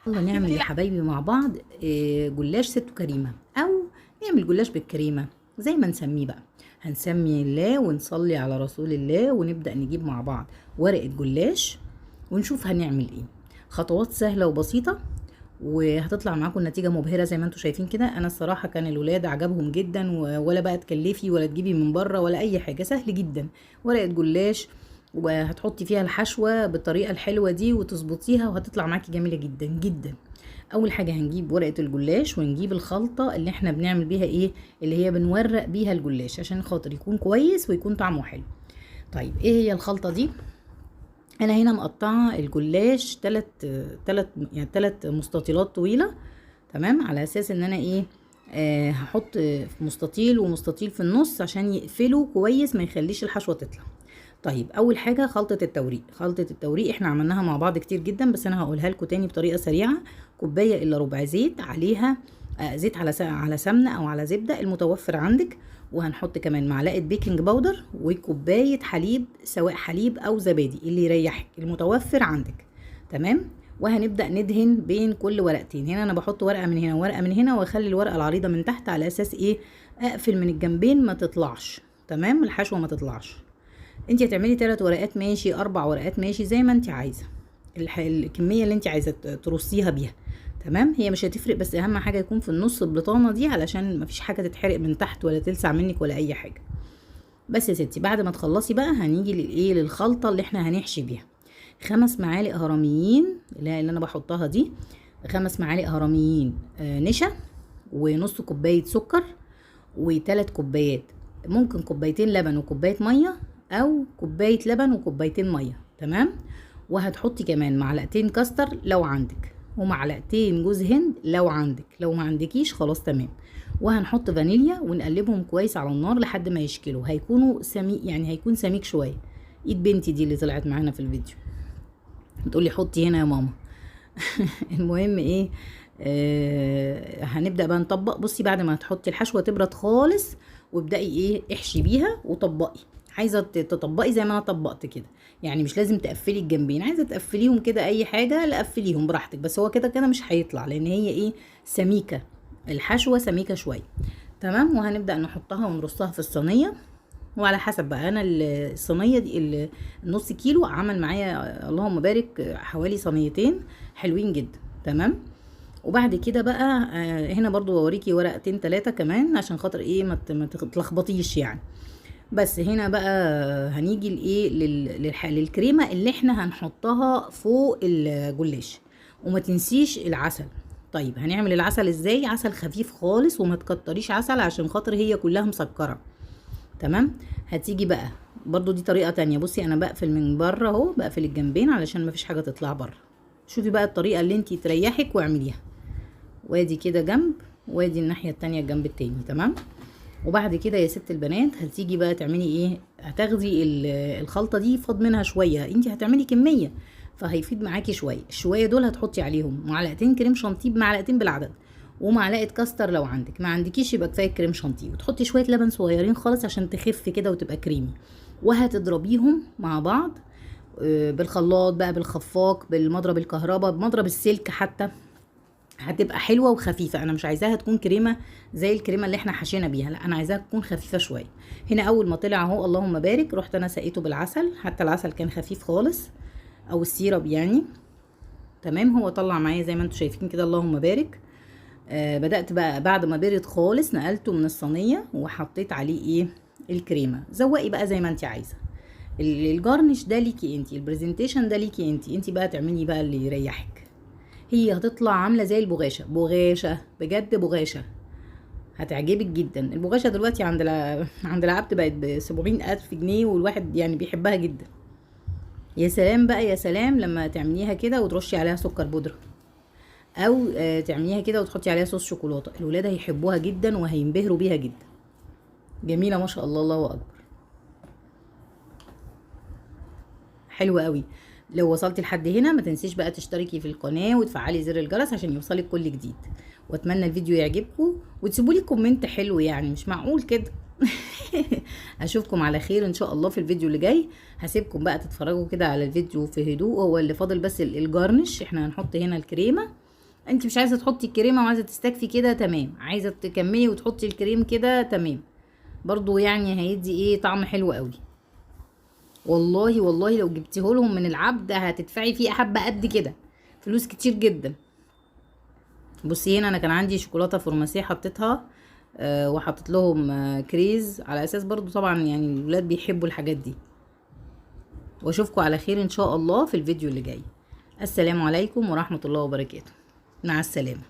يلا نعمل يا حبايبي مع بعض جلاش ست كريمة، أو نعمل جلاش بالكريمة زي ما نسميه بقى. هنسمي الله ونصلي على رسول الله ونبدأ نجيب مع بعض ورقة جلاش ونشوف هنعمل ايه. خطوات سهلة وبسيطة وهتطلع معاكم النتيجة مبهرة زي ما انتم شايفين كده. انا الصراحة كان الولاد عجبهم جدا ولا بقى تكلفي ولا تجيبي من بره ولا اي حاجة، سهل جدا. ورقة جلاش وهتحطي فيها الحشوة بالطريقة الحلوة دي وتظبطيها وهتطلع معاكي جميلة جدا جدا. اول حاجة هنجيب ورقة الجلاش ونجيب الخلطة اللي احنا بنعمل بيها ايه، اللي هي بنورق بيها الجلاش عشان خاطر يكون كويس ويكون طعمه حلو. طيب ايه هي الخلطة دي؟ انا هنا مقطعه الجلاش تلات مستطيلات طويله، تمام، على اساس ان انا ايه، هحط في مستطيل ومستطيل في النص عشان يقفلوا كويس ما يخليش الحشوه تطلع. طيب اول حاجه خلطه التوريق. خلطه التوريق احنا عملناها مع بعض كتير جدا، بس انا هقولها لكم تاني بطريقه سريعه. كوبايه الا ربع زيت، عليها زيت على سمنه او على زبده المتوفر عندك، وهنحط كمان معلقه بيكنج باودر وكوبايه حليب، سواء حليب او زبادي اللي يريحك المتوفر عندك، تمام. وهنبدا ندهن بين كل ورقتين. هنا انا بحط ورقه من هنا وورقه من هنا، واخلي الورقه العريضه من تحت على اساس ايه، اقفل من الجنبين ما تطلعش، تمام، الحشوه ما تطلعش. انت هتعملي 3 ورقات ماشي، 4 ورقات ماشي، زي ما انت عايزه، الكميه اللي انت عايزه ترصيها بيها، تمام. هي مش هتفرق، بس اهم حاجه يكون في النص البطانه دي علشان مفيش حاجه تتحرق من تحت ولا تلسع منك ولا اي حاجه. بس يا ستي بعد ما تخلصي بقى هنيجي للايه، للخلطه اللي احنا هنحشي بيها. 5 معالق هرميين اللي انا بحطها دي، 5 معالق هرميين نشا، ونص كوبايه سكر، و3 كوبايات، ممكن كوبايتين لبن وكوبايه ميه، او كوبايه لبن وكوبايتين ميه، تمام. وهتحطي كمان معلقتين كاستر لو عندك، ومعلقتين جوز هند لو عندك، لو ما عندكيش خلاص تمام. وهنحط فانيليا ونقلبهم كويس على النار لحد ما يشكلوا، هيكونوا سميك، يعني هيكون سميك شويه. ايد بنتي دي اللي طلعت معانا في الفيديو بتقولي حطي هنا يا ماما. المهم ايه، هنبدأ بقى نطبق. بصي بعد ما تحطي الحشوة تبرد خالص وابدأي ايه، احشي بيها وطبقي. عايزة تطبقي زي ما انا طبقت كده، يعني مش لازم تقفلي الجنبين، عايزة تقفليهم كده اي حاجة لا قفليهم براحتك، بس هو كده كده مش هيطلع لان هي ايه، سميكة، الحشوة سميكة شوية، تمام. وهنبدأ نحطها ونرصها في الصينية، وعلى حسب بقى. انا الصينيه دي النص كيلو عمل معايا اللهم بارك حوالي صينيتين حلوين جدا، تمام. وبعد كده بقى هنا برضو بوريكي ورقتين 3 كمان عشان خاطر ايه ما تتلخبطيش يعني. بس هنا بقى هنيجي لايه، للكريمه اللي احنا هنحطها فوق الجلاش. وما تنسيش العسل. طيب هنعمل العسل ازاي؟ عسل خفيف خالص وما تكتريش عسل عشان خاطر هي كلها مسكره، تمام. هتيجي بقى برضو دي طريقة تانية. بصي انا بقفل من بره اهو، بقفل الجنبين علشان مفيش حاجة تطلع بره. شوفي بقى الطريقة اللي انتي تريحك واعمليها. وادي كده جنب، وادي الناحية التانية الجنب التاني، تمام. وبعد كده يا ست البنات هتيجي بقى تعملي ايه، هتاخدي الخلطة دي فاض منها شوية، انتي هتعملي كمية فهيفيد معاكي شوية. الشوية دول هتحطي عليهم معلقتين كريم شانتيه، بمعلقتين بالعدد، ومعلقه كاستر لو عندك، ما عندكيش يبقى كفايه كريم شانتيه، وتحطي شويه لبن صغيرين خالص عشان تخف كده وتبقى كريمي. وهتضربيهم مع بعض بالخلاط بقى، بالخفاق، بالمضرب الكهرباء، بمضرب السلك حتى، هتبقى حلوه وخفيفه. انا مش عايزاها تكون كريمه زي الكريمه اللي احنا حشينا بيها، لا انا عايزاها تكون خفيفه شويه. هنا اول ما طلع اهو اللهم بارك، رحت انا سقيته بالعسل، حتى العسل كان خفيف خالص او السيرب يعني، تمام. هو طلع معايا زي ما انتم شايفين كده اللهم بارك. بدأت بقى بعد ما برد خالص نقلته من الصينية وحطيت عليه ايه، الكريمة. زوقي بقى زي ما انت عايزة. الجارنش ده ليكي انت، البرزنتيشن ده ليكي انت، انت بقى تعملي بقى اللي يريحك. هي هتطلع عاملة زي البغاشة، بغاشة بجد، بغاشة هتعجبك جدا. البغاشة دلوقتي عند العبد بقت ب700,000 جنيه، والواحد يعني بيحبها جدا. يا سلام بقى، يا سلام لما تعمليها كده وترشي عليها سكر بودرة، او تعمليها كده وتحطي عليها صوص شوكولاته، الولاد هيحبوها جدا وهينبهروا بيها جدا. جميله ما شاء الله، الله اكبر، حلوه قوي. لو وصلتي لحد هنا ما تنسيش بقى تشتركي في القناه وتفعلي زر الجرس عشان يوصلك كل جديد. واتمنى الفيديو يعجبكم وتسيبوا لي كومنت حلو، يعني مش معقول كده. اشوفكم على خير ان شاء الله في الفيديو اللي جاي. هسيبكم بقى تتفرجوا كده على الفيديو في هدوء. هو اللي فاضل بس الجارنش، احنا هنحط هنا الكريمه انت مش عايزه تحطي الكريمه وعايزه تستكفي كده تمام، عايزه تكملي وتحطي الكريم كده تمام برضو، يعني هيدي ايه طعم حلو قوي. والله والله لو جبتيه لهم من العبد هتدفعي فيه حبه قد كده، فلوس كتير جدا. بصي هنا انا كان عندي شوكولاته فرماسيه حطيتها وحطيت لهم كريز على اساس برضو طبعا يعني الولاد بيحبوا الحاجات دي. واشوفكم على خير ان شاء الله في الفيديو اللي جاي. السلام عليكم ورحمه الله وبركاته. مع السلامه.